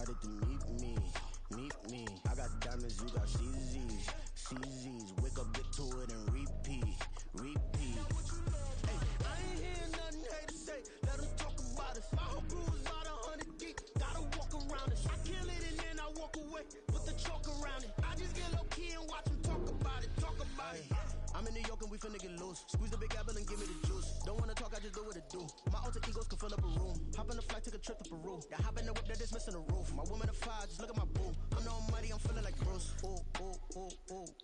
excited to meet me. I got diamonds, you got CZs. Wake up, get to it, and repeat. Hey, I ain't hear nothing haters say. Let them talk about us. My whole crew is about 100 deep. Gotta walk around us. I kill it and then I walk away. Put the chalk around it. I just get low key and watch them talk about it. I'm in New York and we finna get loose. Squeeze the big apple and give me the juice. Don't wanna talk, I just do what it do. My alter egos can fill up a room. Hop in a flight, take a trip to Peru. That hop in the whip that is missing the roof. My woman a fire, just look at my boo. I'm the almighty, I'm feeling like Bruce. Ooh.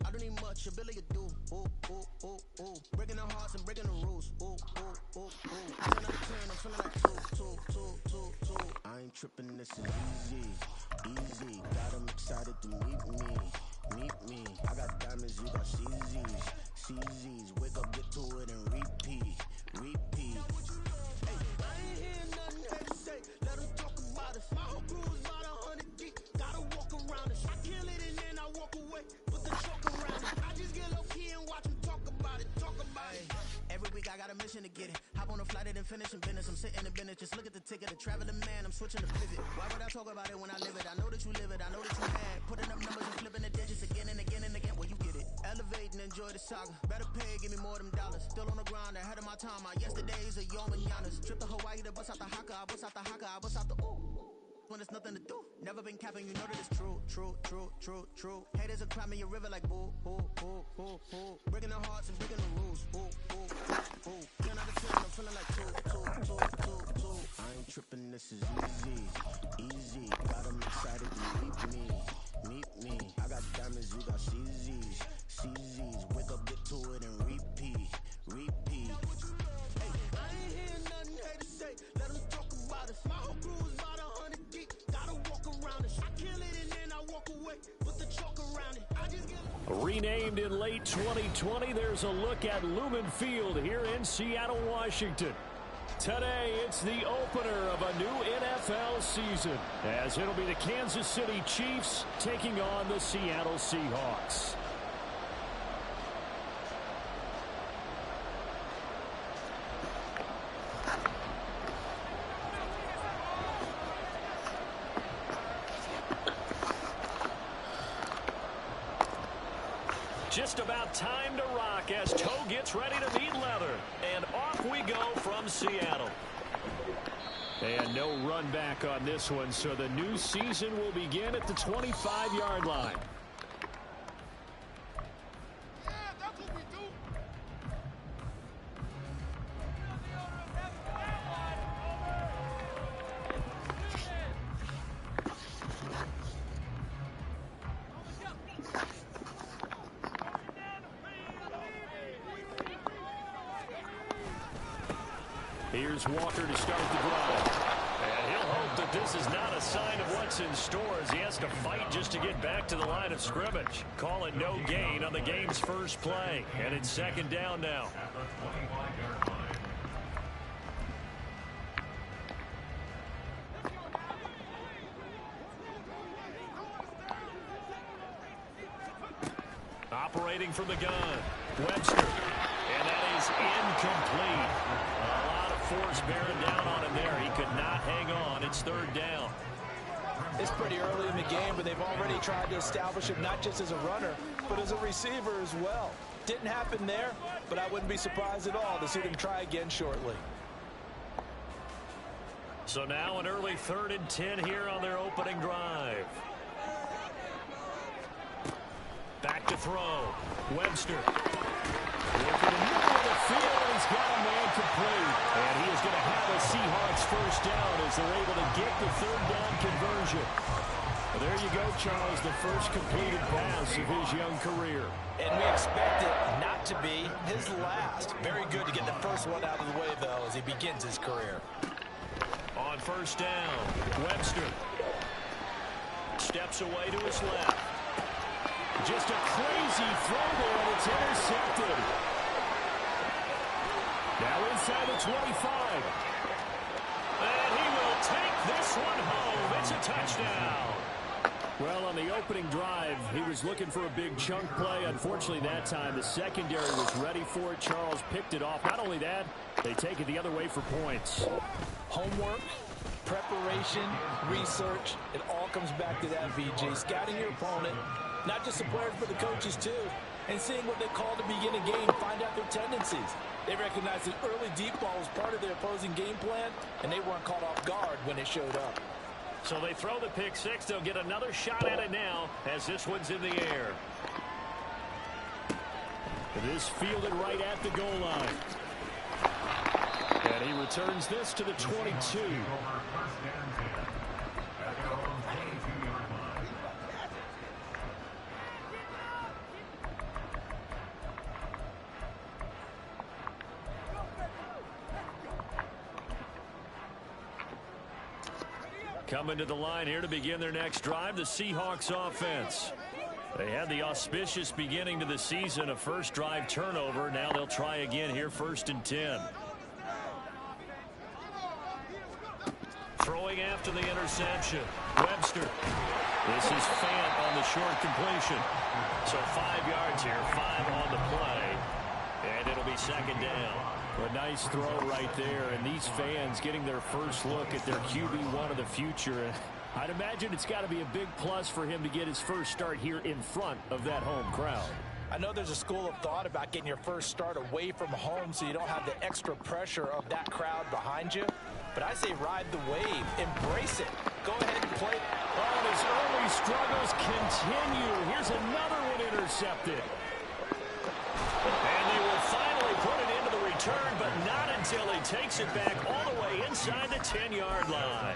I don't need much, your Billy you do. Ooh. Breaking the hearts and breaking the rules. Ooh. 10 out of 10, I'm feeling like two. I ain't tripping, this is easy. Got 'em excited to meet me. I got diamonds, you got CZs. Wake up, get to it, and repeat. Hey, I ain't hear nothing haters say. Let them talk about us. My whole crew is about 100 deep. Gotta walk around us. I kill it and then I walk away. Put the chalk around it. I just get low key and watch them talk about it. Every week I got a mission to get it. Hop on a flight and then finish in business. I'm sitting in business, just look at the ticket. A traveling man, I'm switching the pivot. Why would I talk about it when I live it? I know that you live it, I know that you had. Putting up numbers and flipping the digits again and again. Well, you get it. Elevate and enjoy the saga. Better pay, give me more of them dollars. Still on the grind, ahead of my time. My yesterdays are your mananas. Trip to Hawaii to bust out the haka. I bust out the ooh. When there's nothing to do. Never been capping, you know that it's true. Haters are climbing your river like boo. Breaking their hearts and breaking the rules. Ooh. 10 out of 10, I'm feeling like two. I ain't tripping, this is easy. Got 'em excited to meet me. I got diamonds, you got CZs. Wake up, get to it, and repeat. Hey, I ain't hear nothing haters say. Let them talk about us. My whole crew is about 100 deep. Gotta walk around us. I kill it and then I walk away. Put the chalk around it. I just get... Renamed in late 2020, there's a look at Lumen Field here in Seattle, Washington. Today, it's the opener of a new NFL season, as it'll be the Kansas City Chiefs taking on the Seattle Seahawks. Just about time to rock as toe gets ready to meet leather. And off we go from Seattle. And no run back on this one, so the new season will begin at the 25-yard line. Here's Walker to start the drive. And he'll hope that this is not a sign of what's in store as he has to fight just to get back to the line of scrimmage. Call it no gain on the game's first play. And it's second down now. Operating from the gun, Webster. And that is incomplete. A lot of force bearing down on him there. He could not hang on. It's third down. It's pretty early in the game, but they've already tried to establish him not just as a runner, but as a receiver as well. Didn't happen there, but I wouldn't be surprised at all to see them try again shortly. So now an early 3rd and 10 here on their opening drive. Back to throw. Webster. Looking in the middle of the field, he's got a man complete. And he is going to have a Seahawks first down as they're able to get the third down conversion. Well, there you go, Charles, the first completed pass of his young career. And we expect it not to be his last. Very good to get the first one out of the way, though, as he begins his career. On first down, Webster steps away to his left. Just a crazy throw there, and it's intercepted. Now inside the 25. And he will take this one home. It's a touchdown. Well, on the opening drive, he was looking for a big chunk play. Unfortunately, that time, the secondary was ready for it. Charles picked it off. Not only that, they take it the other way for points. Homework, preparation, research, it all comes back to that, VJ. Scouting your opponent, not just the players, but the coaches too, and seeing what they call to begin a game, find out their tendencies. They recognized the early deep ball was part of their opposing game plan, and they weren't caught off guard when it showed up. So they throw the pick six. They'll get another shot at it now as this one's in the air. It is fielded right at the goal line. And he returns this to the 22. Coming to the line here to begin their next drive, the Seahawks offense. They had the auspicious beginning to the season, a first drive turnover. Now they'll try again here, 1st and 10. Throwing after the interception. Webster. This is Fant on the short completion. So 5 yards here, 5 on the play. And it'll be 2nd down. A nice throw right there, and these fans getting their first look at their QB1 of the future. I'd imagine it's got to be a big plus for him to get his first start here in front of that home crowd. I know there's a school of thought about getting your first start away from home so you don't have the extra pressure of that crowd behind you. But I say ride the wave. Embrace it. Go ahead and play. Oh, and his early struggles continue. Here's another one intercepted. And they will finally put it into the return, but not until he takes it back all the way inside the 10-yard line.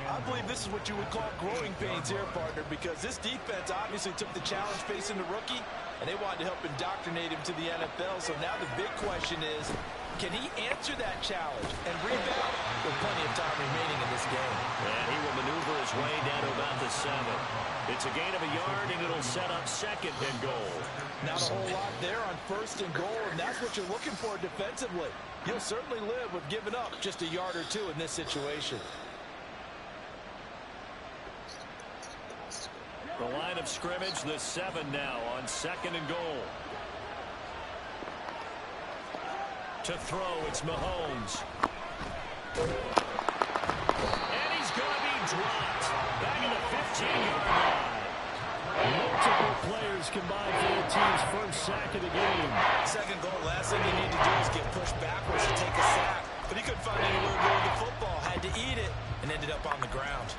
I believe this is what you would call growing pains here, partner, because this defense obviously took the challenge facing the rookie, and they wanted to help indoctrinate him to the NFL. So now the big question is, can he answer that challenge and rebound with plenty of time remaining in this game? And he will maneuver his way down to about the 7. It's a gain of a yard, and it'll set up 2nd and goal. Not a whole lot there on 1st and goal, and that's what you're looking for defensively. You'll certainly live with giving up just a yard or two in this situation. The line of scrimmage, the 7 now on 2nd and goal. To throw, it's Mahomes. And he's going to be dropped. Back in the 15-yard line. Multiple players combined for their team's first sack of the game. 2nd goal, last thing you need to do is get pushed backwards to take a sack. But he couldn't find anywhere to go with the football. Had to eat it and ended up on the ground.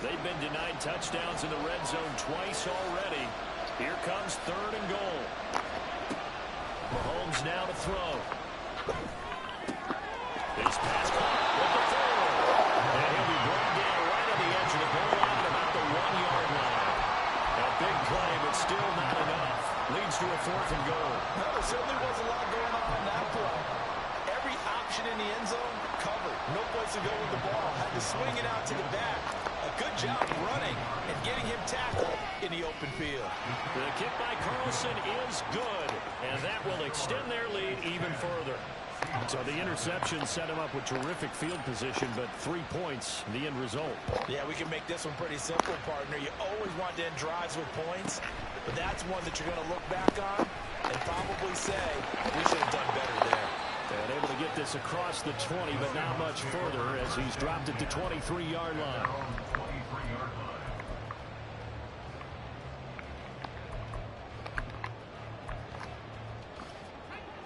They've been denied touchdowns in the red zone twice already. Here comes 3rd and goal. Mahomes now to throw. His pass caught with the throw. And he'll be brought down right on the edge of the goal line at about the 1-yard line. A big play, but still not enough. Leads to a 4th and goal. Well, there certainly was a lot going on that play. Every option in the end zone covered. No place to go with the ball. Had to swing it out to the back. A good job running and getting him tackled in the open field. The kick by Carlson is good, and that will extend their lead even further. So the interception set him up with terrific field position, but 3 points, the end result. Yeah, we can make this one pretty simple, partner. You always want to end drives with points, but that's one that you're going to look back on and probably say, we should have done better there. And able to get this across the 20, but not much further as he's dropped at the 23-yard line.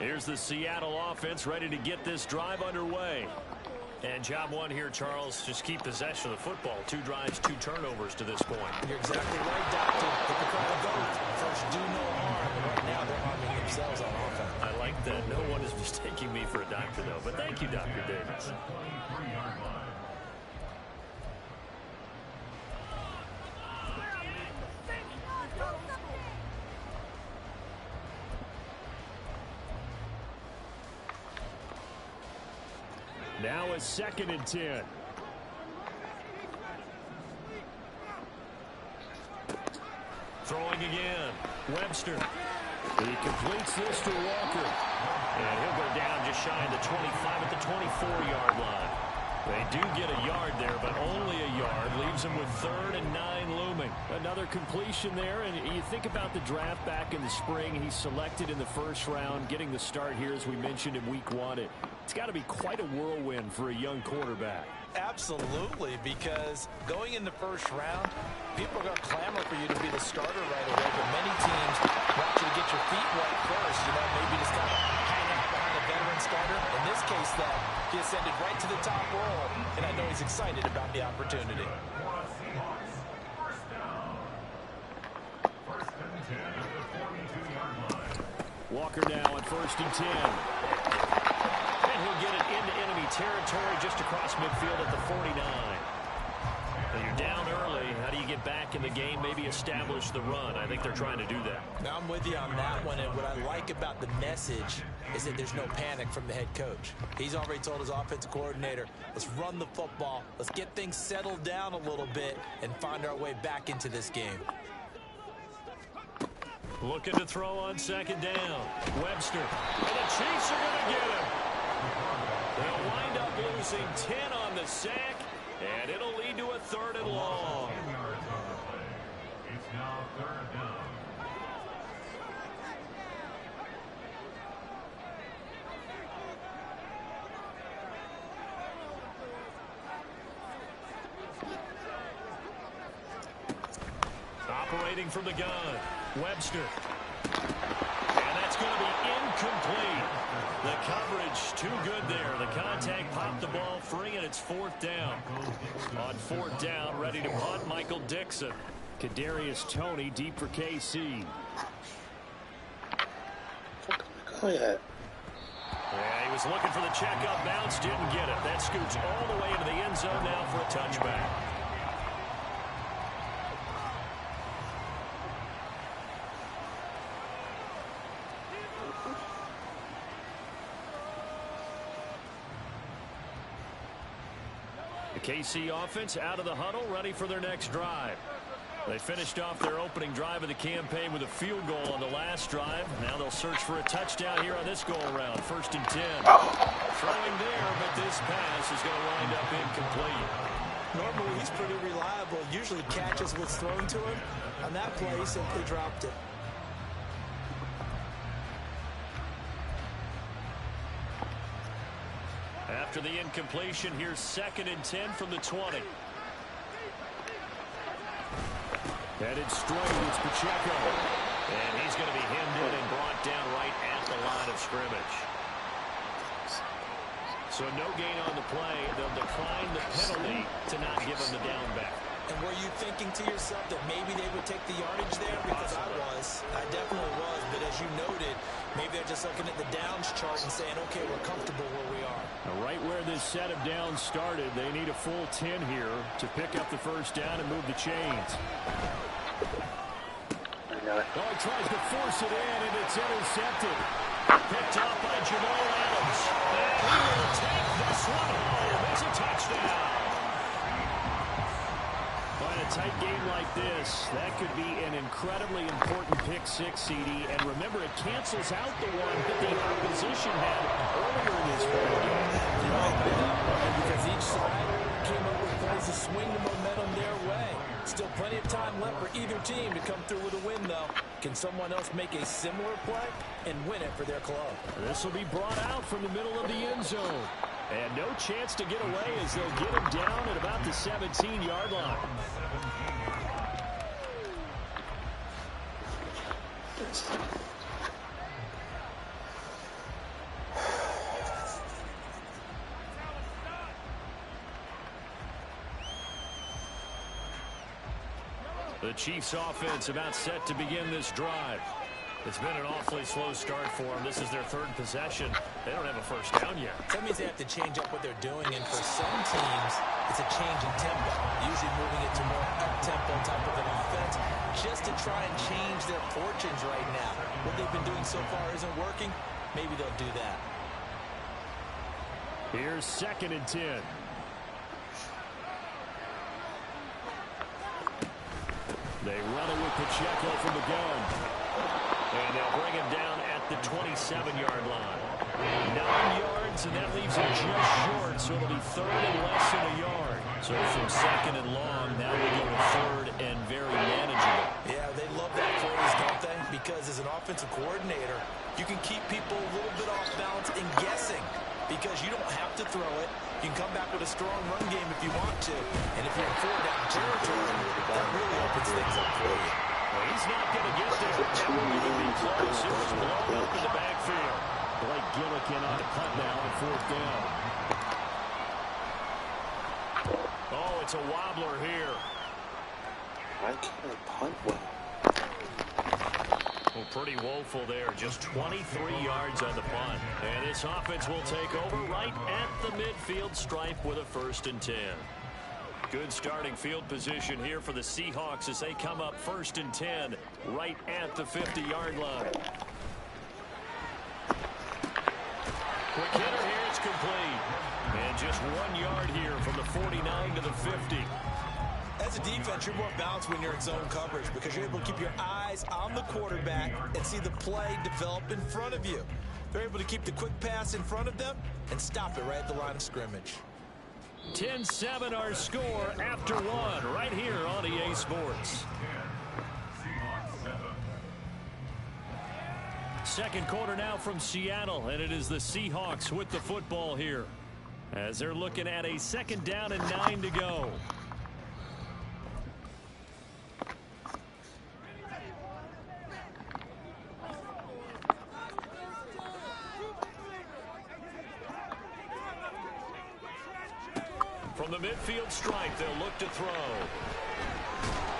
Here's the Seattle offense ready to get this drive underway. And job one here, Charles, just keep possession of the football. 2 drives, 2 turnovers to this point. You're exactly right, Doctor. Get the crowd going. First, do no harm. And right now, they're harming themselves on offense. I like that. No one is mistaking me for a doctor, though. But thank you, Dr. Davis. Now a 2nd and 10. Throwing again. Webster. He completes this to Walker. And he'll go down just shy of the 25 at the 24-yard line. They do get a yard there, but only a yard. Leaves them with 3rd and 9 looming. Another completion there, and you think about the draft back in the spring. He's selected in the first round, getting the start here, as we mentioned, in week 1. It's got to be quite a whirlwind for a young quarterback. Absolutely, because going in the first round, people are going to clamor for you to be the starter right away, but many teams want you to get your feet wet first, maybe just kind of hang out behind a veteran starter. In this case, though, he ascended right to the top role, and I know he's excited about the opportunity. Walker now on 1st and 10. And he'll get it into enemy territory just across midfield at the 49. Now you're down early. How do you get back in the game, maybe establish the run? I think they're trying to do that. Now I'm with you on that one, and what I like about the message is that there's no panic from the head coach. He's already told his offensive coordinator, let's run the football, let's get things settled down a little bit, and find our way back into this game. Looking to throw on 2nd down. Webster. And the Chiefs are going to get him. They'll wind up losing 10 on the sack, and it'll lead to a 3rd and long. It's now 3rd down. Operating from the gun, Webster. And that's going to be incomplete. The coverage too good there. The contact popped the ball free, and it's 4th down. On 4th down, ready to punt, Michael Dixon. Kadarius Toney deep for KC. Yeah, Yeah, he was looking for the checkup bounce, didn't get it. That scoots all the way into the end zone now for a touchback. The KC offense out of the huddle, ready for their next drive. They finished off their opening drive of the campaign with a field goal on the last drive. Now they'll search for a touchdown here on this go-around. 1st and 10. Throwing there, but this pass is going to wind up incomplete. Normally, he's pretty reliable. Usually catches what's thrown to him. On that play, he simply dropped it. After the incompletion, here's 2nd and 10 from the 20. Headed straight, it's Pacheco. And he's going to be hemmed in and brought down right at the line of scrimmage. So no gain on the play. They'll decline the penalty to not give him the down back. And were you thinking to yourself that maybe they would take the yardage there? Because I definitely was. But as you noted, maybe they're just looking at the downs chart and saying, okay, we're comfortable where we are. Now, right where this set of downs started, they need a full 10 here to pick up the 1st down and move the chains. Oh, he tries to force it in, and it's intercepted. Picked up by Jamal Adams. And he will take this one home. It's a touchdown. In a tight game like this, that could be an incredibly important pick 6, CD. And remember, it cancels out the one that the opposition had earlier in this ball game. And because each side came up with plays to swing the momentum their way. Still plenty of time left for either team to come through with a win, though. Can someone else make a similar play and win it for their club? This will be brought out from the middle of the end zone. And no chance to get away as they'll get him down at about the 17-yard line. The Chiefs offense about set to begin this drive. It's been an awfully slow start for them. This is their 3rd possession. They don't have a 1st down yet. That means they have to change up what they're doing, and for some teams, it's a change in tempo, usually moving it to more up-tempo type of an offense, just to try and change their fortunes right now. What they've been doing so far isn't working. Maybe they'll do that. Here's 2nd and 10. They run it with Pacheco from the gun. And they'll bring him down at the 27-yard line. 9 yards, and that leaves him just short, so it'll be third and less than a yard. So from second and long, now we go to third and very manageable. Yeah, they love that phrase, don't they? Because as an offensive coordinator, you can keep people a little bit off balance and guessing because you don't have to throw it. You can come back with a strong run game if you want to. And if you're in 4-down territory, that really opens things up for you. Well, he's not going to get there. That won't even be close. It was blown up in the backfield. Blake Gillikin on the punt now on 4th down. Oh, it's a wobbler here. Why can't I punt well? Well, pretty woeful there. Just 23 yards on the punt. And this offense will take over right at the midfield stripe with a 1st and 10. Good starting field position here for the Seahawks as they come up 1st and 10 right at the 50-yard line. Quick hitter here, it's complete. And just 1 yard here from the 49 to the 50. As a defense, you're more balanced when you're in zone coverage because you're able to keep your eyes on the quarterback and see the play develop in front of you. They're able to keep the quick pass in front of them and stop it right at the line of scrimmage. 10-7 our score after 1 right here on EA Sports. Second quarter now from Seattle, and it is the Seahawks with the football here as they're looking at a 2nd down and 9 to go. From the midfield stripe, they'll look to throw.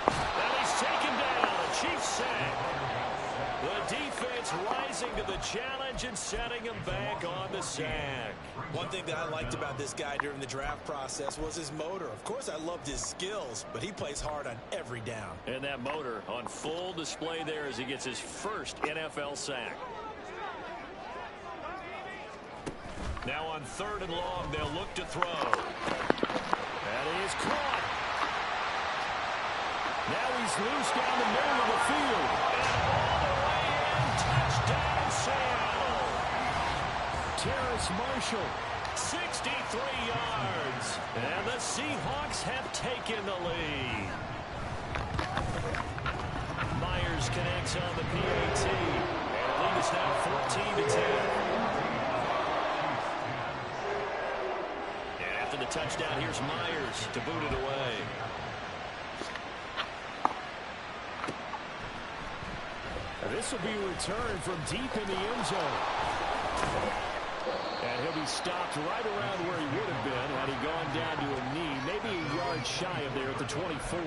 And he's taken down. A Chiefs sack. The defense rising to the challenge and setting him back on the sack. One thing that I liked about this guy during the draft process was his motor. Of course, I loved his skills, but he plays hard on every down. And that motor on full display there as he gets his first NFL sack. Now on 3rd and long, they'll look to throw. And he is caught. Now he's loose down the middle of the field. And all the way in, touchdown Seattle. Terrace Marshall, 63 yards. And the Seahawks have taken the lead. Myers connects on the PAT. And the lead is now 14-10. The touchdown, here's Myers to boot it away. This will be a return from deep in the end zone. And he'll be stopped right around where he would have been had he gone down to a knee, maybe a yard shy of there at the 24.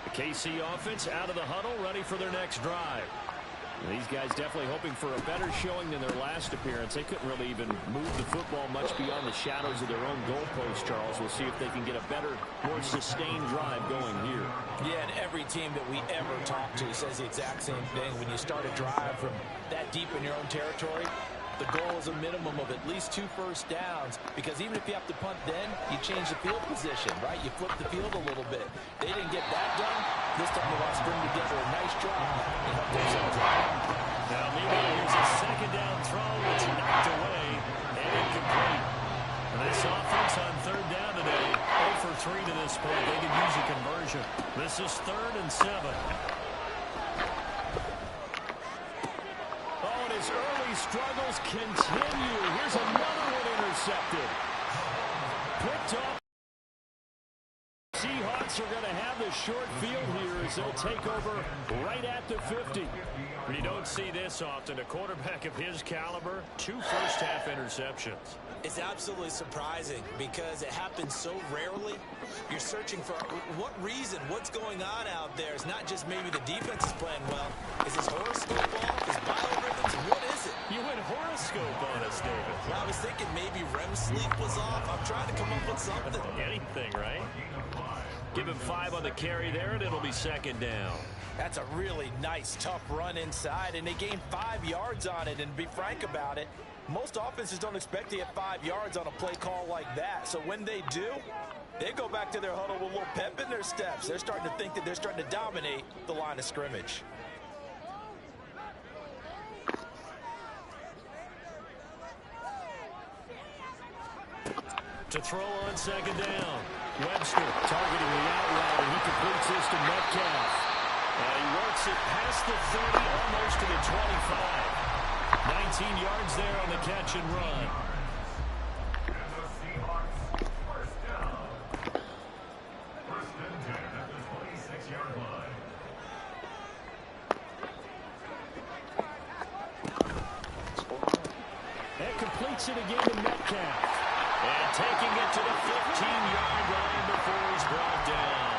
The KC offense out of the huddle, ready for their next drive. These guys definitely hoping for a better showing than their last appearance. They couldn't really even move the football much beyond the shadows of their own goalpost, Charles. We'll see if they can get a better, more sustained drive going here. Yeah, and every team that we ever talk to says the exact same thing. When you start a drive from that deep in your own territory, the goal is a minimum of at least 2 first downs, because even if you have to punt then, you change the field position, right? You flip the field a little bit. They didn't get that done. This time they want to string together a nice drive and help themselves out. Now, meanwhile, here's a 2nd down throw that's knocked away and incomplete. And this offense on 3rd down today, 0 for 3 to this point. They could use a conversion. This is 3rd and 7. His early struggles continue. Here's another one intercepted. Picked up. Seahawks are going to have the short field here as they'll take over right at the 50. You don't see this often. A quarterback of his caliber, 2 first-half interceptions. It's absolutely surprising because it happens so rarely. You're searching for what reason, what's going on out there. It's not just maybe the defense is playing well. Is his horoscope off? His biorhythms? What is it? You went horoscope on us, David. Well, I was thinking maybe REM sleep was off. I'm trying to come up with something. Anything, right? Give him 5 on the carry there, and it'll be 2nd down. That's a really nice, tough run inside, and they gained 5 yards on it. And to be frank about it, most offenses don't expect to get 5 yards on a play call like that. So when they do, they go back to their huddle with a little pep in their steps. They're starting to think that they're starting to dominate the line of scrimmage. To throw on second down. Webster targeting the out route, and he completes this to Metcalf. And he works it past the 30, almost to the 25. 19 yards there on the catch and run. And the Seahawks first down. First and 10 at the 26-yard line. And completes it again to Metcalf. And taking it to the 15-yard line before he's brought down.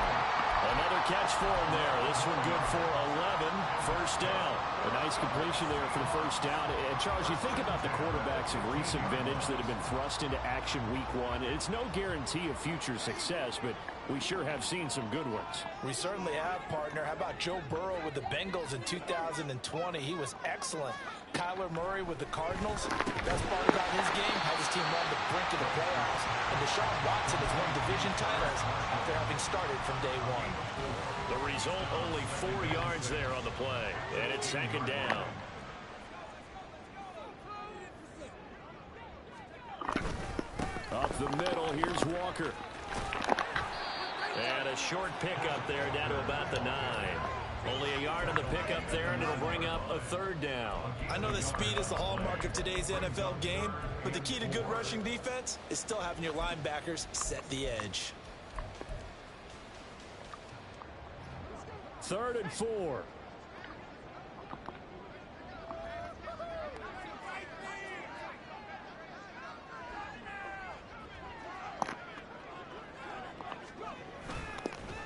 Another catch for him there. This one good for 11. First down. A nice completion there for the first down. And Charles, you think about the quarterbacks of recent vintage that have been thrust into action week one. It's no guarantee of future success, but we sure have seen some good ones. We certainly have, partner. How about Joe Burrow with the Bengals in 2020? He was excellent. Kyler Murray with the Cardinals. Best part about his game, had his team on the brink of the playoffs. And Deshaun Watson has won division titles after having started from day one. The result, only 4 yards there on the play. And it's second down. Up the middle, here's Walker. And a short pickup there down to about the 9. Only a yard on the pickup there, and it'll bring up a third down. I know that speed is the hallmark of today's NFL game, but the key to good rushing defense is still having your linebackers set the edge. 3rd and 4.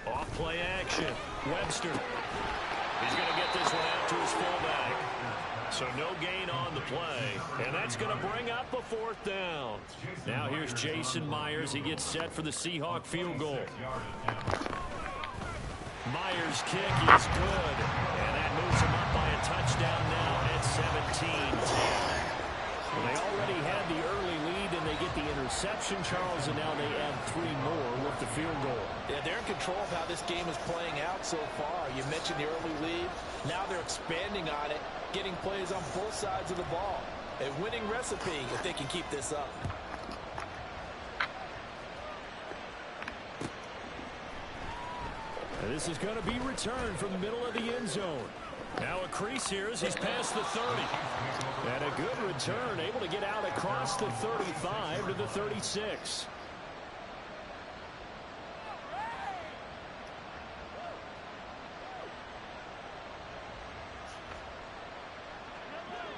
Off play action. Webster. He's going to get this one out to his fullback. So no gain on the play. And that's going to bring up a 4th down. Now here's Jason Myers. He gets set for the Seahawk field goal. Myers' kick is good. And that moves him up by a touchdown now at 17-10. Well, they already had the early lead, and they get the interception, Charles, and now they add 3 more with the field goal. Yeah, they're in control of how this game is playing out so far. You mentioned the early lead. Now they're expanding on it, getting plays on both sides of the ball. A winning recipe if they can keep this up. And this is going to be returned from the middle of the end zone. Now a crease here as he's past the 30. And a good return, able to get out across the 35 to the 36.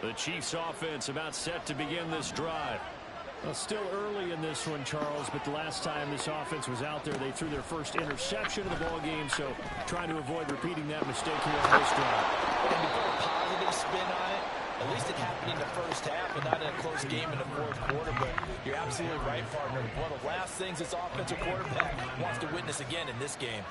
The Chiefs offense about set to begin this drive. Well, still early in this one, Charles, but the last time this offense was out there, they threw their first interception of the ball game, so trying to avoid repeating that mistake here on this drive. And to put a positive spin on it, at least it happened in the first half and not in a close game in the 4th quarter, but you're absolutely right, partner. One of the last things this offensive quarterback wants to witness again in this game.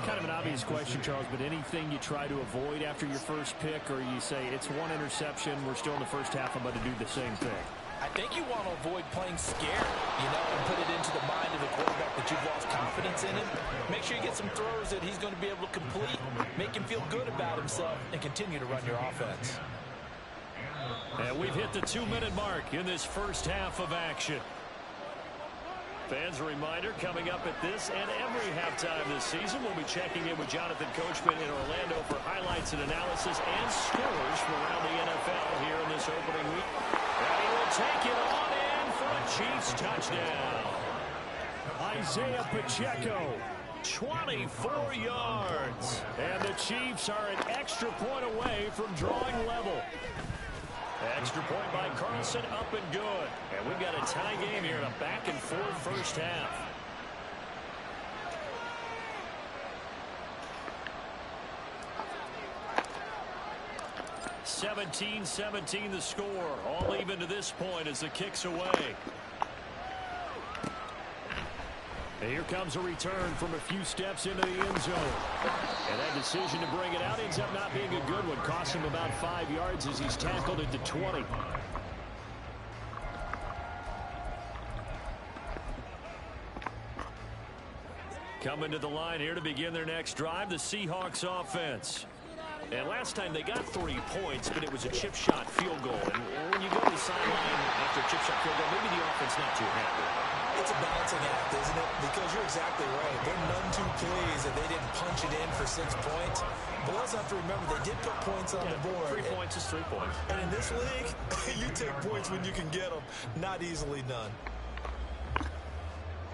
Kind of an obvious question, Charles, but anything you try to avoid after your first pick, or you say it's one interception, we're still in the first half, I'm about to do the same thing? I think you want to avoid playing scared, and put it into the mind of the quarterback that you've lost confidence in him. Make sure you get some throws that he's going to be able to complete, make him feel good about himself, and continue to run your offense. And we've hit the 2-minute mark in this first half of action. Fans, a reminder, coming up at this and every halftime this season, we'll be checking in with Jonathan Coachman in Orlando for highlights and analysis and scores from around the NFL here in this opening week. And he will take it on in for a Chiefs touchdown. Isaiah Pacheco, 24 yards. And the Chiefs are an extra point away from drawing level. Extra point by Carlson, up and good. And we've got a tie game here in a back-and-forth first half. (17-17) the score. All even to this point as the kick's away. And here comes a return from a few steps into the end zone. And that decision to bring it out ends up not being a good one. Cost him about 5 yards as he's tackled at the 20. Coming to the line here to begin their next drive, the Seahawks offense. And last time they got 3 points, but it was a chip shot field goal. And when you go to the sideline after a chip shot field goal, maybe the offense not too happy. a balancing act, isn't it? Because you're exactly right. They're none too pleased that they didn't punch it in for 6 points. But let's have to remember, they did put points on the board. 3 points is 3 points. And in this league, you take points when you can get them. Not easily done.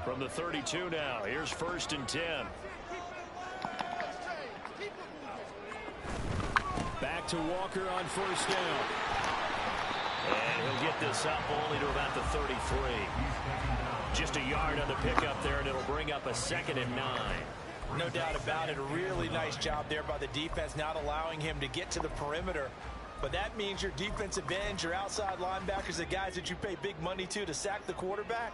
From the 32 now, here's 1st and 10. Back to Walker on 1st down. And he'll get this up only to about the 33. Just a yard on the pickup there, and it'll bring up a 2nd and 9. No doubt about it. A really nice job there by the defense, not allowing him to get to the perimeter. But that means your defensive ends, your outside linebackers, the guys that you pay big money to sack the quarterback,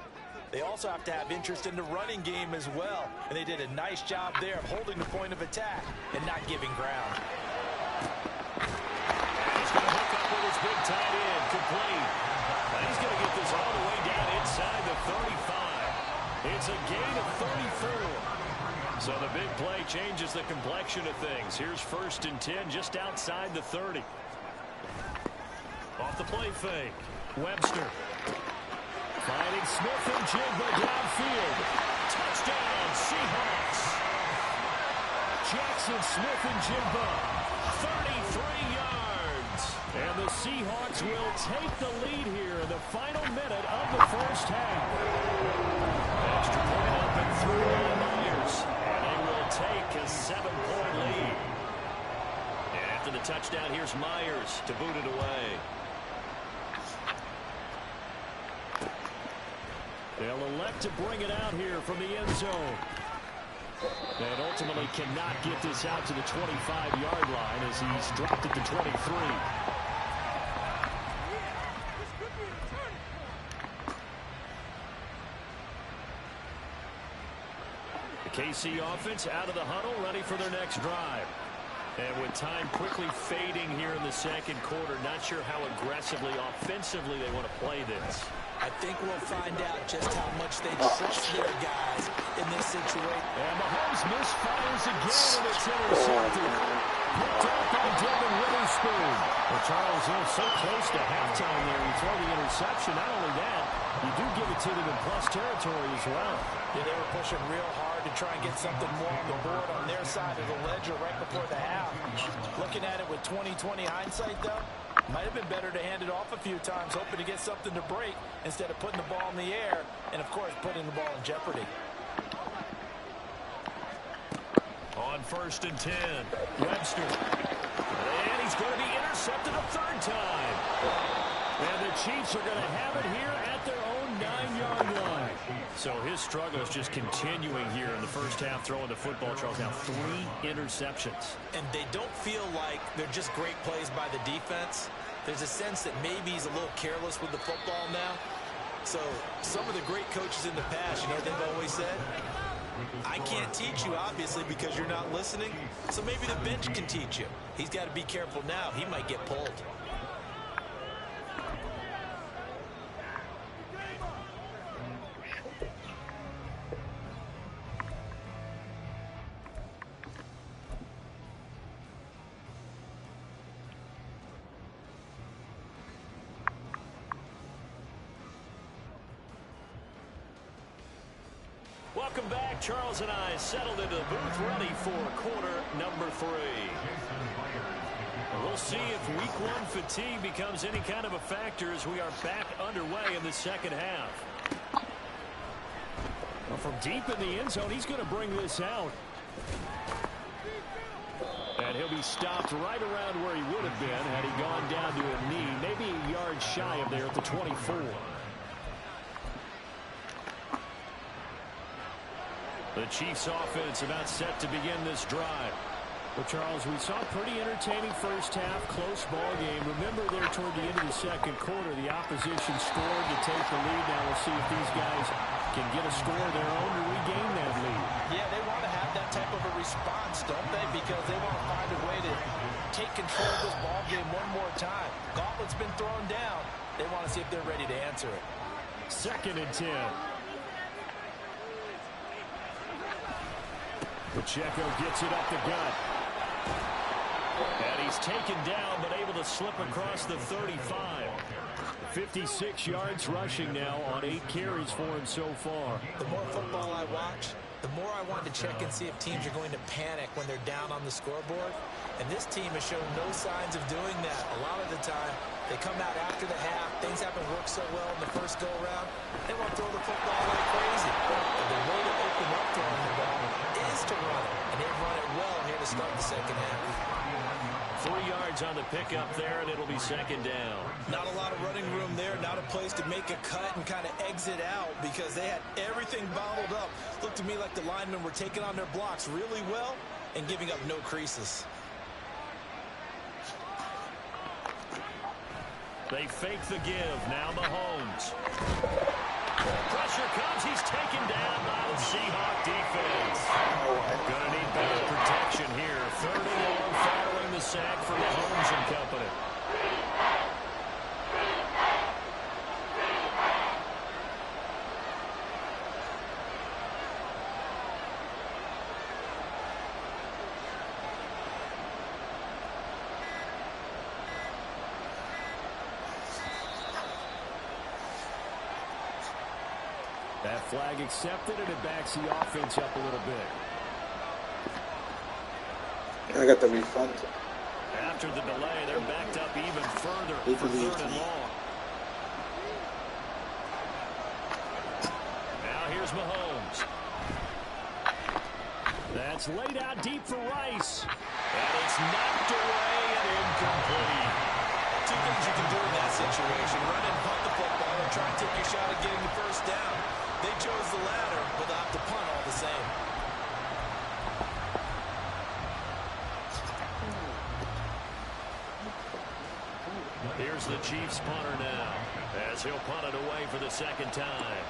they also have to have interest in the running game as well. And they did a nice job there of holding the point of attack and not giving ground. And he's going to hook up with his big tight end, complete. And he's going to get this all the way down inside the 35. It's a gain of 34. So the big play changes the complexion of things. Here's 1st and 10 just outside the 30. Off the play fake. Webster. Finding Smith and Jigba downfield. Touchdown, Seahawks. Jackson Smith and Jigba. 33 yards. And the Seahawks will take the lead here in the final minute of the 1st half. Extra point up and through on Myers. And they will take a 7-point lead. And after the touchdown, here's Myers to boot it away. They'll elect to bring it out here from the end zone. And ultimately cannot get this out to the 25-yard line as he's dropped at the 23. The KC offense out of the huddle, ready for their next drive. And with time quickly fading here in the 2nd quarter, not sure how aggressively, offensively they want to play this. I think we'll find out just how much they trust their guys in this situation. And Mahomes misfires again, and it's intercepted. Picked up by Devin Witherspoon. Well, Charles, they're so close to halftime there. You throw the interception. Not only that, you do give it to them in plus territory as well. Yeah, they were pushing real hard to try and get something more on the board on their side of the ledger right before the half. Looking at it with 20/20 hindsight, though, might have been better to hand it off a few times, hoping to get something to break instead of putting the ball in the air and, of course, putting the ball in jeopardy. On 1st and 10, Webster. And he's going to be intercepted a 3rd time. And the Chiefs are going to have it here at their own 9-yard line. So his struggle is just continuing here in the 1st half, throwing the football. Charles, now 3 interceptions. And they don't feel like they're just great plays by the defense. There's a sense that maybe he's a little careless with the football now. So some of the great coaches in the past, you know what they've always said? I can't teach you, obviously, because you're not listening. So maybe the bench can teach you. He's got to be careful now. He might get pulled. Welcome back. Charles and I settled into the booth, ready for quarter number 3. And we'll see if week 1 fatigue becomes any kind of a factor as we are back underway in the 2nd half. Well, from deep in the end zone, he's going to bring this out. And he'll be stopped right around where he would have been had he gone down to a knee, maybe a yard shy of there at the 24. The Chiefs offense about set to begin this drive. Well, Charles, we saw a pretty entertaining 1st half, close ball game. Remember there toward the end of the 2nd quarter, the opposition scored to take the lead. Now we'll see if these guys can get a score of their own to regain that lead. Yeah, they want to have that type of a response, don't they? Because they want to find a way to take control of this ball game one more time. Gauntlet's been thrown down. They want to see if they're ready to answer it. 2nd and 10. Pacheco gets it up the gut. And he's taken down, but able to slip across the 35. 56 yards rushing now on 8 carries for him so far. The more football I watch, the more I want to check and see if teams are going to panic when they're down on the scoreboard. And this team has shown no signs of doing that. A lot of the time, they come out after the half. Things haven't worked so well in the first go-around. They want to throw the football like crazy. But the way to open up throwing the ball is to run it. And they've run it well here to start the second half. 3 yards on the pickup there, and it'll be second down. Not a lot of running room there, not a place to make a cut and kind of exit out because they had everything bottled up. Looked to me like the linemen were taking on their blocks really well and giving up no creases. They fake the give. Now Mahomes. Pressure comes. He's taken down by the Seahawk defense. Gonna need better protection here. 3rd and long following the sack for Mahomes and company. That flag accepted, and it backs the offense up a little bit. I got the refund. After the delay, they're backed up even further for 3rd and long. Now here's Mahomes. That's laid out deep for Rice. And it's knocked away and incomplete. 2 things you can do in that situation. Run and punt the football and try and take your shot at getting the first down. They chose the latter, but they'll have to punt all the same. Here's the Chiefs punter now, as he'll punt it away for the second time.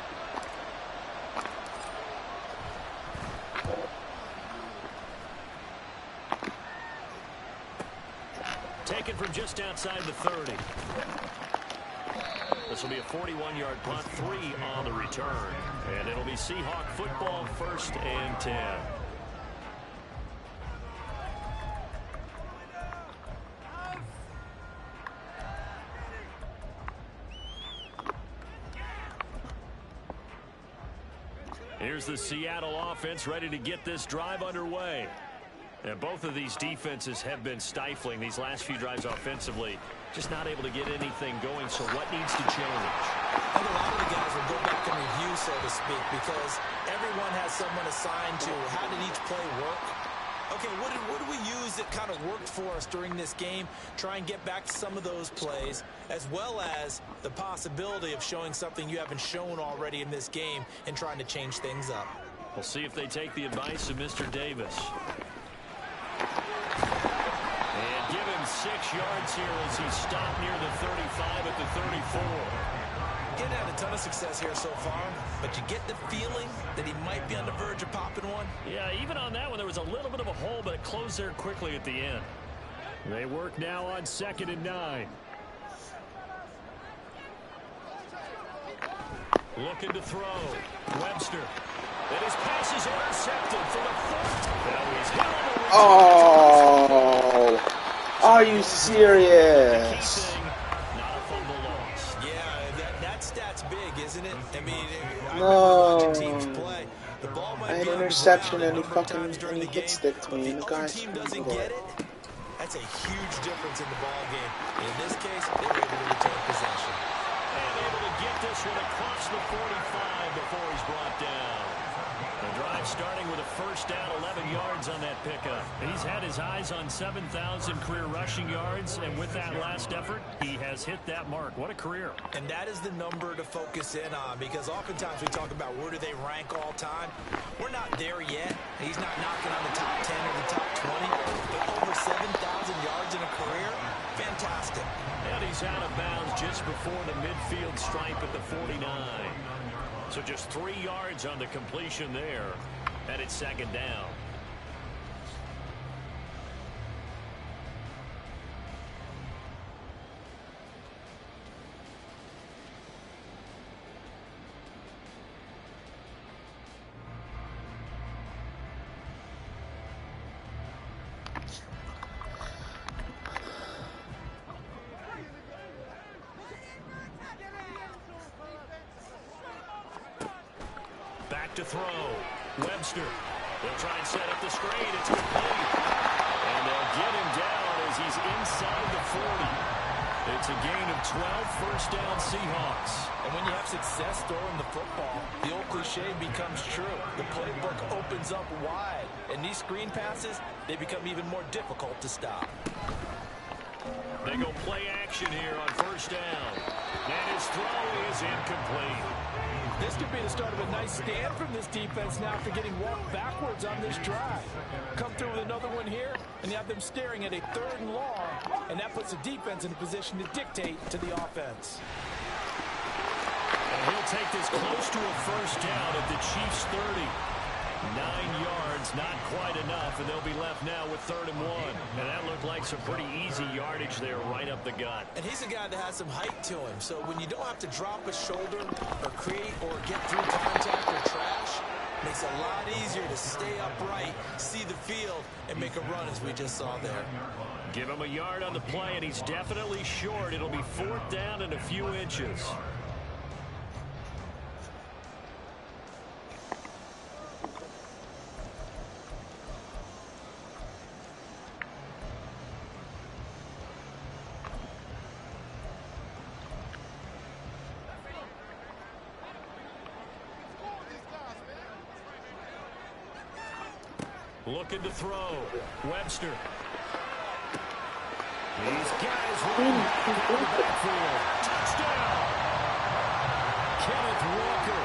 Taken from just outside the 30. This will be a 41-yard punt, 3 on the return. And it'll be Seahawk football, 1st and 10. Here's the Seattle offense ready to get this drive underway. And both of these defenses have been stifling these last few drives offensively. Just not able to get anything going, so what needs to change? I think a lot of the guys will go back and review, so to speak, because everyone has someone assigned to how did each play work. Okay, what did we use that kind of worked for us during this game? Try and get back to some of those plays, as well as the possibility of showing something you haven't shown already in this game and trying to change things up. We'll see if they take the advice of Mr. Davis. And give him 6 yards here as he stopped near the 35 at the 34. Getting had a ton of success here so far, but you get the feeling that he might be on the verge of popping one. Yeah, even on that one, there was a little bit of a hole, but it closed there quickly at the end. They work now on 2nd and 9. Looking to throw. Webster. And his pass is intercepted for the 4th. Now he's hit on the return. Oh, are you serious? Not a fumble loss. Yeah, that stat's big, isn't it? I mean, No. watching teams play. The ball might An be on the interception ground and he a number of fucking times during the hit game, stick to but me the and the other guy's team from doesn't the get it. That's a huge difference in the ball game. And in this case, they were able to retain possession. And able to get this one across the 45 before he's brought down. The drive starting with a first down, 11 yards on that pickup. He's had his eyes on 7,000 career rushing yards, and with that last effort, he has hit that mark. What a career. And that is the number to focus in on, because oftentimes we talk about where do they rank all time. We're not there yet. He's not knocking on the top 10 or the top 20, but over 7,000 yards in a career, fantastic. And he's out of bounds just before the midfield stripe at the 49. So just 3 yards on the completion there, and it's 2nd down. Back to throw. Webster. They'll try and set up the screen. It's complete. And they'll get him down as he's inside the 40. It's a gain of 12, first down Seahawks. And when you have success throwing the football, the old cliche becomes true. The playbook opens up wide. And these screen passes, they become even more difficult to stop. They go play action here on first down. And his throw is incomplete. This could be the start of a nice stand from this defense now after getting walked backwards on this drive. Come through with another one here, and you have them staring at a 3rd and long, and that puts the defense in a position to dictate to the offense. And he'll take this close to a first down at the Chiefs' 30. 9 yards, not quite enough, and they'll be left now with 3rd and 1. And that looked like some pretty easy yardage there right up the gut. And he's a guy that has some height to him, so when you don't have to drop a shoulder or create or get through contact or trash, it makes it a lot easier to stay upright, see the field, and make a run as we just saw there. Give him a yard on the play, and he's definitely short. It'll be 4th down and a few inches. Looking to throw. Webster. He's got his one in the backfield. Touchdown! Kenneth Walker,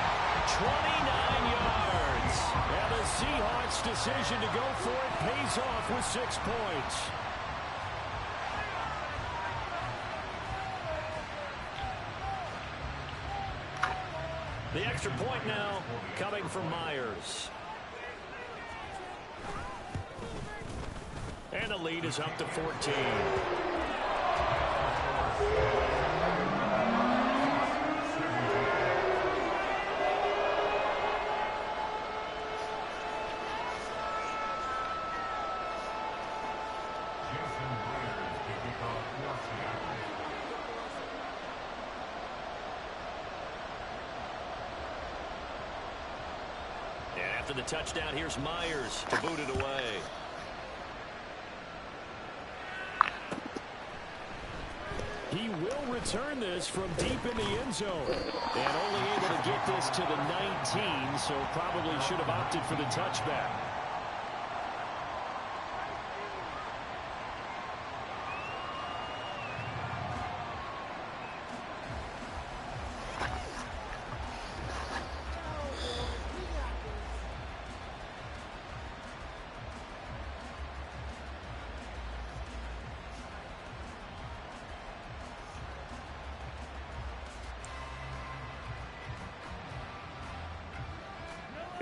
29 yards. And the Seahawks' decision to go for it pays off with 6 points. The extra point now coming from Myers. And the lead is up to 14. And after the touchdown, here's Myers to boot it away. He will return this from deep in the end zone. And only able to get this to the 19, so probably should have opted for the touchback.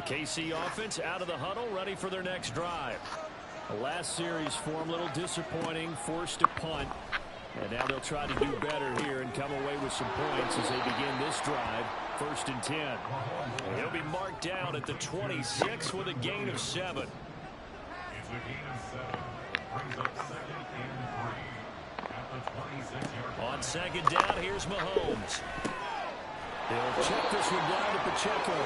KC offense out of the huddle, ready for their next drive. The last series for them, a little disappointing, forced a punt. And now they'll try to do better here and come away with some points as they begin this drive, 1st and 10. And he'll be marked down at the 26 with a gain of 7. It's a gain of 7. Brings up 2nd and 3 at the 26-yard line. On 2nd down, here's Mahomes. They'll check this one down to Pacheco.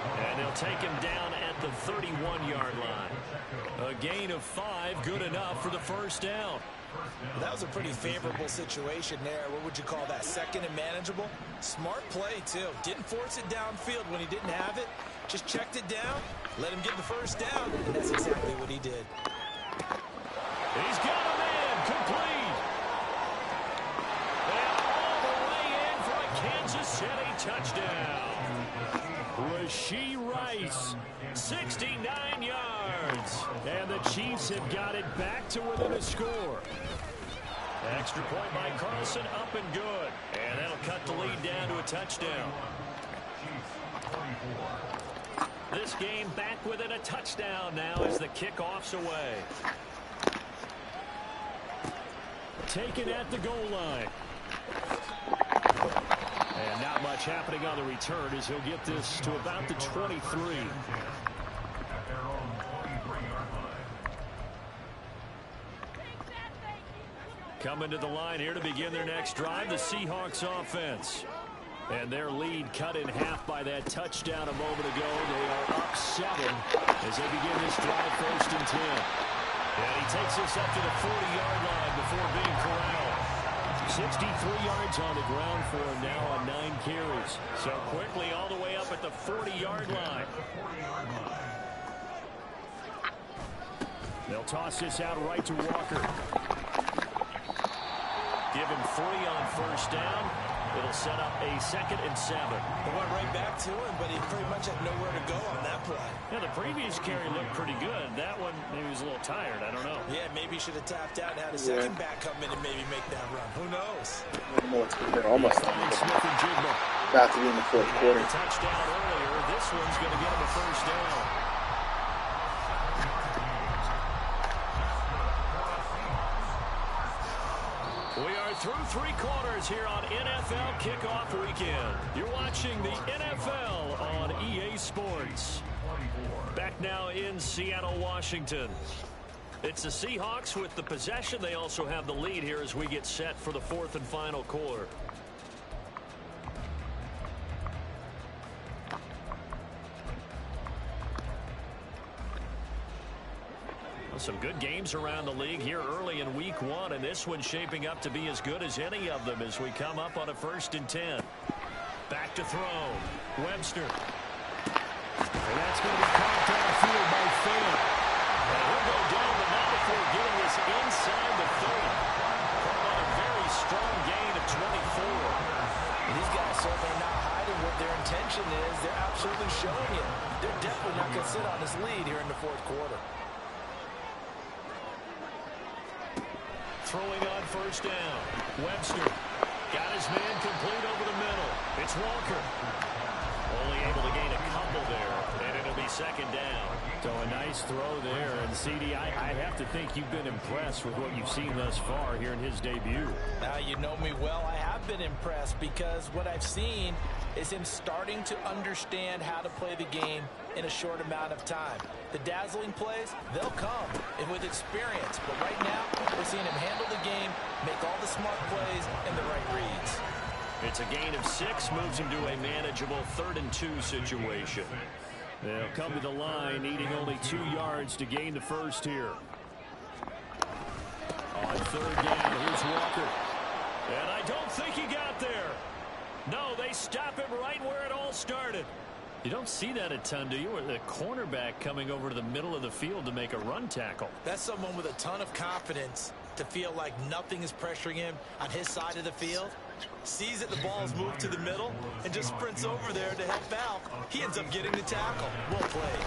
And they'll take him down at the 31-yard line. A gain of 5, good enough for the first down. That was a pretty favorable situation there. What would you call that? 2nd and manageable? Smart play, too. Didn't force it downfield when he didn't have it. Just checked it down, let him get the first down, and that's exactly what he did. He's got a man complete. And all the way in for a Kansas City touchdown. Rashee Rice, 69 yards. And the Chiefs have got it back to within a score. Extra point by Carlson, up and good. And that'll cut the lead down to a touchdown. This game back within a touchdown now as the kickoff's away. Taken at the goal line. And not much happening on the return as he'll get this to about the 23. Coming to the line here to begin their next drive, the Seahawks offense. And their lead cut in half by that touchdown a moment ago. They are up 7 as they begin this drive 1st and 10. And he takes this up to the 40-yard line before being corralled. 63 yards on the ground for him now on 9 carries. So quickly all the way up at the 40-yard line. They'll toss this out right to Walker. Give him 3 on 1st down. It'll set up a 2nd and 7. They went right back to him, but he pretty much had nowhere to go on that play. Yeah, the previous carry looked pretty good. That one, maybe he was a little tired. I don't know. Yeah, maybe he should have tapped out and had a second back come in and maybe make that run. Who knows? They're almost Smith and Jigba. about to be in the 4th quarter. A touchdown earlier. This one's going to get him a 1st down. We are through 3 quarters here on NFL Kickoff Weekend. You're watching the NFL on EA Sports. Back now in Seattle, Washington. It's the Seahawks with the possession. They also have the lead here as we get set for the 4th and final quarter. Some good games around the league here early in week 1, and this one's shaping up to be as good as any of them as we come up on a 1st and 10. Back to throw. Webster. And that's going to be caught downfield by Finn. And he'll go down the net before getting this inside the 30. From on a very strong gain of 24. And these guys certainly not hiding what their intention is. They're absolutely showing it. They're definitely not going to sit on this lead here in the 4th quarter. Throwing on 1st down. Webster got his man complete over the middle. It's Walker. Only able to gain a couple there, and it'll be 2nd down. So a nice throw there. And CD, I have to think you've been impressed with what you've seen thus far here in his debut. Now, you know me well. I have been impressed because what I've seen is him starting to understand how to play the game in a short amount of time. The dazzling plays, they'll come and with experience. But right now, we're seeing him handle the game, make all the smart plays, and the right reads. It's a gain of 6, moves him to a manageable 3rd and 2 situation. They'll come to the line, needing only 2 yards to gain the 1st here. On 3rd down, here's Walker. And I don't think he got there. No, they stop him right where it all started. You don't see that a ton, do you? Or the cornerback coming over to the middle of the field to make a run tackle. That's someone with a ton of confidence to feel like nothing is pressuring him on his side of the field. Sees that the ball's moved to the middle and just sprints over there to help out. He ends up getting the tackle. Well played.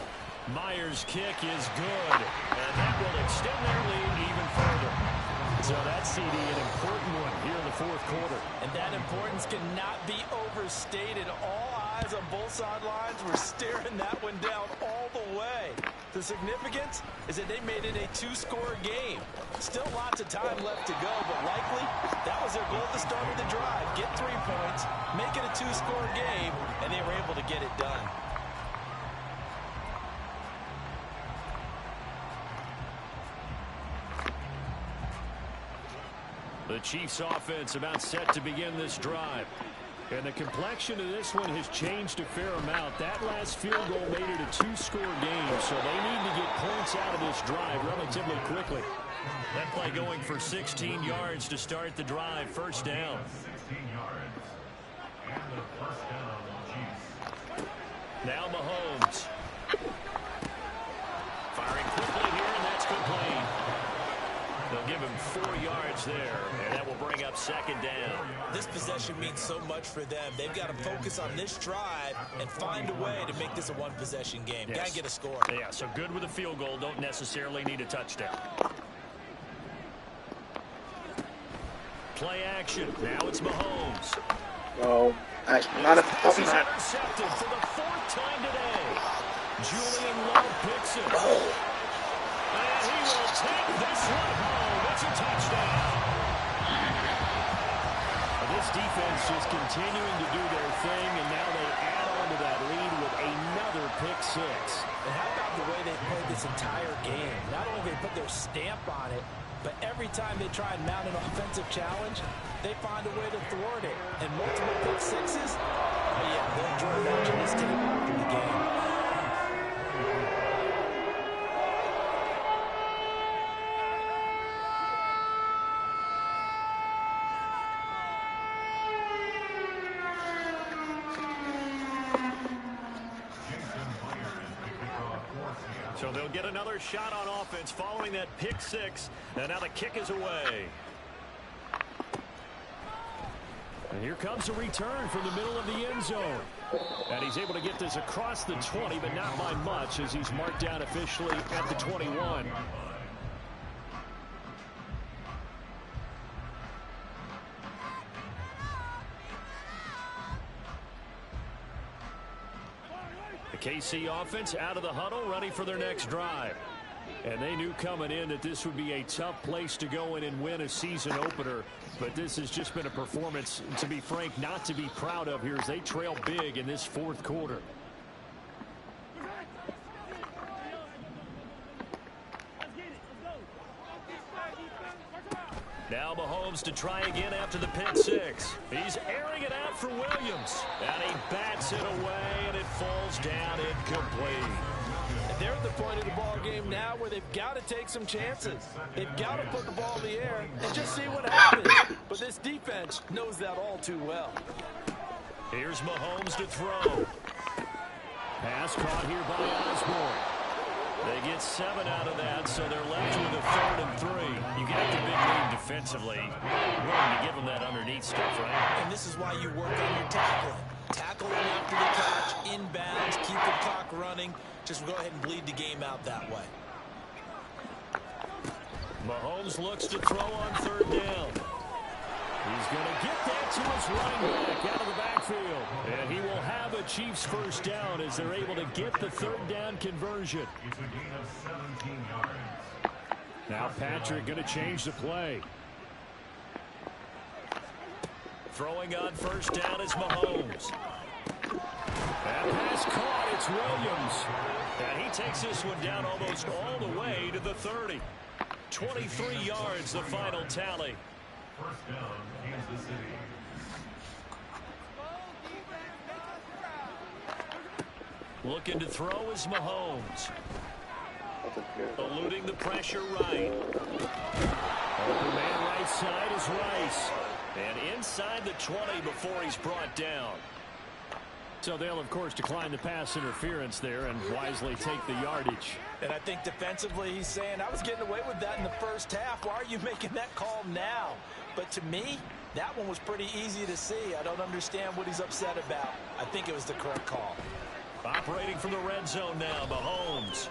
Myers' kick is good, and that will extend their lead even further. So that's, CD, an important one here in the 4th quarter. And that importance cannot be overstated. All eyes on both sidelines were staring that one down all the way. The significance is that they made it a 2-score game. Still lots of time left to go, but likely that was their goal at the start of the drive. Get 3 points, make it a 2-score game, and they were able to get it done. The Chiefs offense about set to begin this drive. And the complexion of this one has changed a fair amount. That last field goal made it a 2-score game, so they need to get points out of this drive relatively quickly. That play going for 16 yards to start the drive. 1st down. 16 yards. And the 1st down, Chiefs. Now Mahomes. Firing quickly here, and that's complete. They'll give him 4 yards there, and that will bring up 2nd down. This possession means so much for them. They've got to focus on this drive and find a way to make this a 1-possession game. Yes. Got to get a score. Yeah, so good with a field goal. Don't necessarily need a touchdown. Play action. Now it's Mahomes. No, not a He's intercepted for the 4th time today. Julian Love picks it. And he will take this one home. It's a touchdown. This defense just continuing to do their thing, and now they add on to that lead with another pick 6. And how about the way they they've played this entire game. Not only have they put their stamp on it, but every time they try and mount an offensive challenge, they find a way to thwart it. And multiple pick sixes, oh yeah, they'll enjoy watching this tape after the game. So they'll get another shot on offense following that pick six. And now the kick is away. And here comes a return from the middle of the end zone. And he's able to get this across the 20, but not by much as he's marked down officially at the 21. The KC offense out of the huddle, ready for their next drive. And they knew coming in that this would be a tough place to go in and win a season opener. But this has just been a performance, to be frank, not to be proud of here as they trail big in this fourth quarter. Now Mahomes to try again after the pick six. He's airing it out for Williams. And he bats it away, and it falls down incomplete. They're at the point of the ball game now where they've got to take some chances. They've got to put the ball in the air and just see what happens. But this defense knows that all too well. Here's Mahomes to throw. Pass caught here by Osborne. They get 7 out of that, so they're left with a 3rd and 3. You get the big lead defensively. Willing to give them that underneath stuff, right? And this is why you work on your tackling. Tackle them after the catch, inbounds, keep the clock running. Just go ahead and bleed the game out that way. Mahomes looks to throw on 3rd down. He's going to get that to his running back out of the backfield. And he will have a Chiefs first down as they're able to get the 3rd down conversion. It's a gain of 17 yards. Now Patrick going to change the play. Throwing on 1st down is Mahomes. That pass caught. It's Williams. And he takes this one down almost all the way to the 30. 23 yards, the final tally. First down, Kansas City. Looking to throw is Mahomes. Eluding the pressure right. Open man right side is Rice. And inside the 20 before he's brought down. So they'll, of course, decline the pass interference there and wisely take the yardage. And I think defensively he's saying, I was getting away with that in the first half. Why are you making that call now? But to me, that one was pretty easy to see. I don't understand what he's upset about. I think it was the correct call. Operating from the red zone now, Mahomes.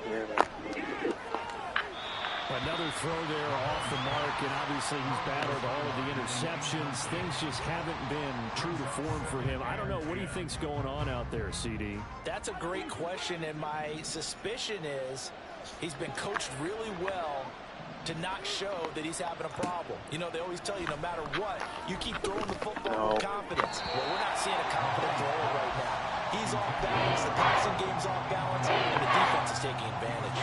Another throw there off the mark, and obviously he's battled all of the interceptions. Things just haven't been true to form for him. I don't know. What do you think's going on out there, CD? That's a great question, and my suspicion is he's been coached really well to not show that he's having a problem. You know, they always tell you no matter what, you keep throwing the football with confidence. Well, we're not seeing a confident thrower right now. He's off balance, the passing game's off balance, and the defense is taking advantage.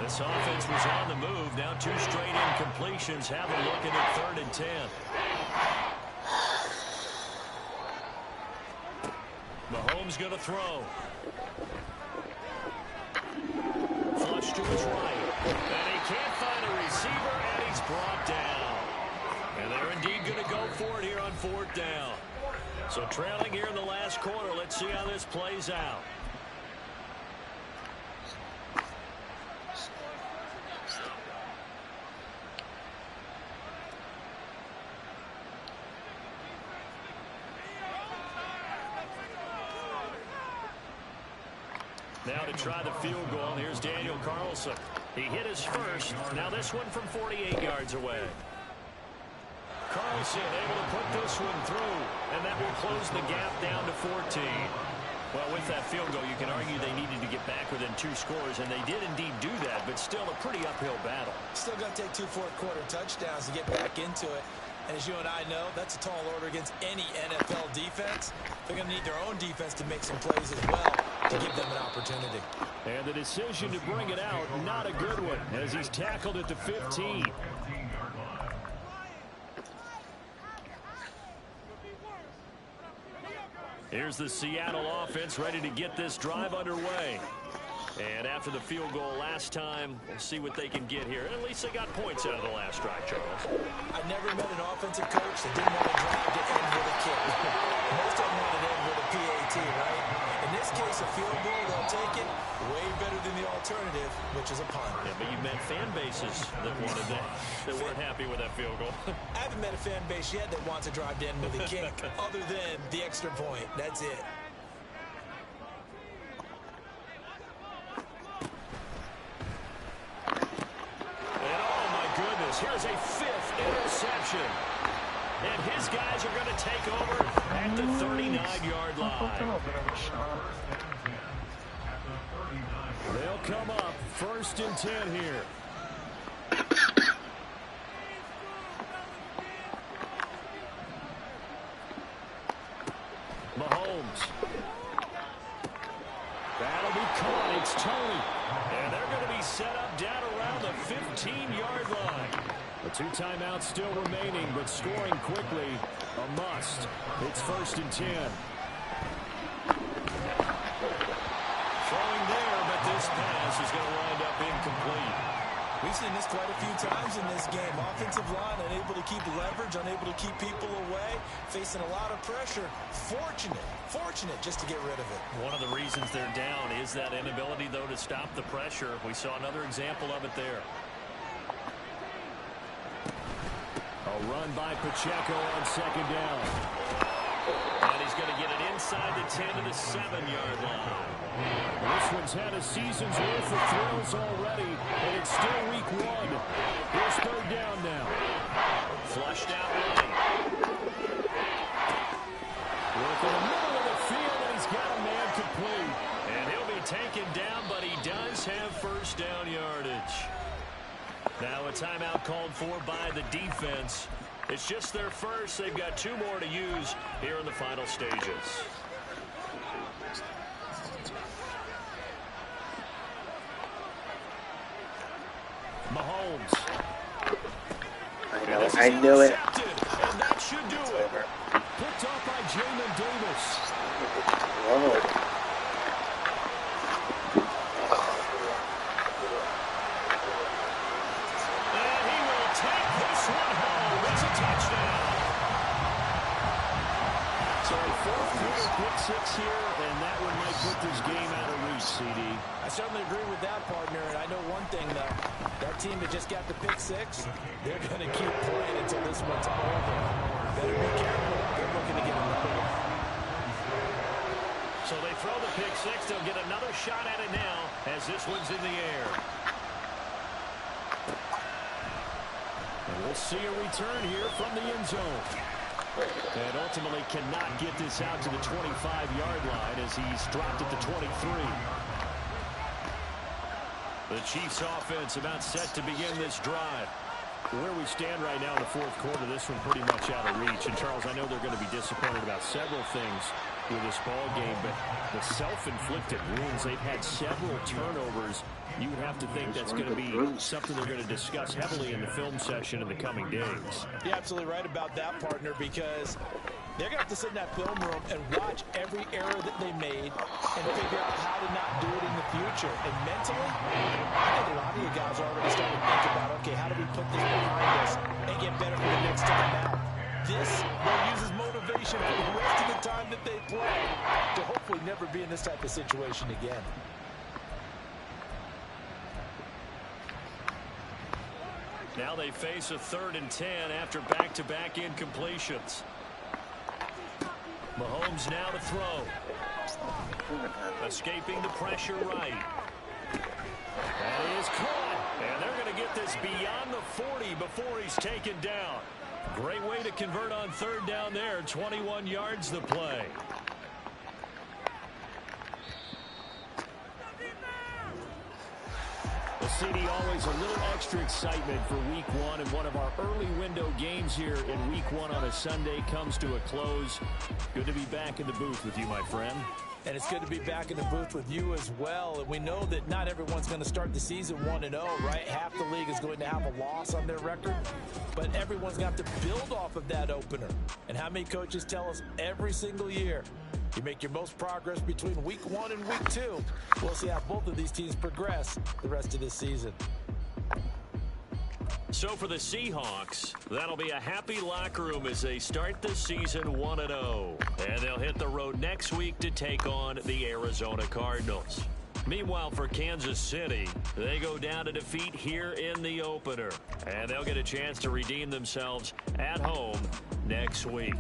This offense was on the move. Now 2 straight incompletions. Have a look at it, 3rd and 10. Mahomes going to throw. Flush to his right. And he can't find a receiver, and he's brought down. And they're indeed going to go for it here on 4th down. So trailing here in the last quarter. Let's see how this plays out. Now to try the field goal. Here's Daniel Carlson. He hit his first. Now this one from 48 yards away. Carlson able to put this one through, and that will close the gap down to 14. Well, with that field goal, you can argue they needed to get back within 2 scores, and they did indeed do that, but still a pretty uphill battle. Still going to take 2 fourth-quarter touchdowns to get back into it. And as you and I know, that's a tall order against any NFL defense. They're going to need their own defense to make some plays as well. to give them an opportunity. And the decision to bring it out, not a good one, as he's tackled at the 15. Here's the Seattle offense ready to get this drive underway. And after the field goal last time, we'll see what they can get here. At least they got points out of the last drive, Charles. I never met an offensive coach that didn't want to drive to end with a kick. Most of them want to end with a PAT, right? In this case, a field goal, they'll take it. Way better than the alternative, which is a punt. Yeah, but you met fan bases that wanted that, that weren't happy with that field goal. I haven't met a fan base yet that wants to drive to end with a kick other than the extra point. That's it. Here's a fifth interception. And his guys are going to take over at the 39-yard line. They'll come up 1st and 10 here. Mahomes. That'll be caught. It's Tony. And they're going to be set up down around the 15-yard line. The 2 timeouts still remaining, but scoring quickly, a must. It's 1st and 10. Throwing there, but this pass is going to wind up incomplete. We've seen this quite a few times in this game. Offensive line unable to keep leverage, unable to keep people away, facing a lot of pressure. Fortunate just to get rid of it. One of the reasons they're down is that inability, though, to stop the pressure. We saw another example of it there. A run by Pacheco on 2nd down. And he's going to get it inside the 10 to the 7-yard line. This one's had a season's worth of throws already, and it's still week 1. Here's 3rd down now. Flushed out right. Working the middle of the field, and he's got a man complete. And he'll be taken down, but he does have 1st down yardage. Now a timeout called for by the defense. It's just their first. They've got 2 more to use here in the final stages. Mahomes. I knew it. And that should do it. Picked off by Jamin Davis. Whoa. Six here, and that one might put this game out of reach, CD. I certainly agree with that, partner, and I know one thing, though. That team that just got the pick 6, they're going to keep playing until this one's over. Better be careful. They're looking to get another one. So they throw the pick 6. They'll get another shot at it now as this one's in the air. And we'll see a return here from the end zone. And ultimately cannot get this out to the 25-yard line as he's dropped at the 23. The Chiefs offense about set to begin this drive. Where we stand right now in the 4th quarter, this one pretty much out of reach. And, Charles, I know they're going to be disappointed about several things with this ball game, but the self-inflicted wounds, they've had several turnovers. You would have to think that's going to be something they're going to discuss heavily in the film session in the coming days. You're absolutely right about that, partner, because they're going to have to sit in that film room and watch every error that they made and figure out how to not do it in the future. And mentally, I think a lot of you guys are already starting to think about, okay, how do we put this behind us and get better for the next time out? This will use as motivation for the rest of the time that they play to hopefully never be in this type of situation again. Now they face a 3rd and 10 after back-to-back incompletions. Mahomes now to throw. Escaping the pressure right. That is caught. And they're going to get this beyond the 40 before he's taken down. Great way to convert on 3rd down there. 21 yards the play. The CD, always a little extra excitement for week 1, and one of our early window games here in week 1 on a Sunday comes to a close. Good to be back in the booth with you, my friend. And it's good to be back in the booth with you as well. And we know that not everyone's going to start the season 1-0, right? Half the league is going to have a loss on their record. But everyone's got to build off of that opener. And how many coaches tell us every single year, you make your most progress between week 1 and week 2. We'll see how both of these teams progress the rest of this season. So for the Seahawks, that'll be a happy locker room as they start the season 1-0. And they'll hit the road next week to take on the Arizona Cardinals. Meanwhile, for Kansas City, they go down to defeat here in the opener. And they'll get a chance to redeem themselves at home next week.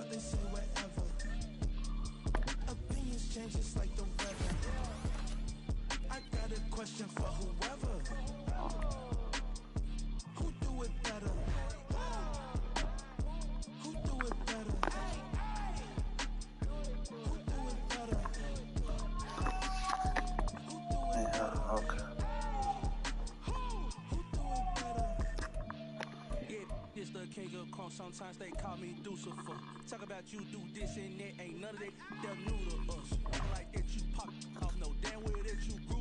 They say whatever. Opinions change just like the weather. I got a question for whoever. Who do it better? Who do it better? Who do it better? Who do it better? Okay. Who do it better? This the king of crunk, sometimes they call me Lucifer. Talk about you do this and that, ain't none of that new to us. Like that you pop off, no damn well that you grew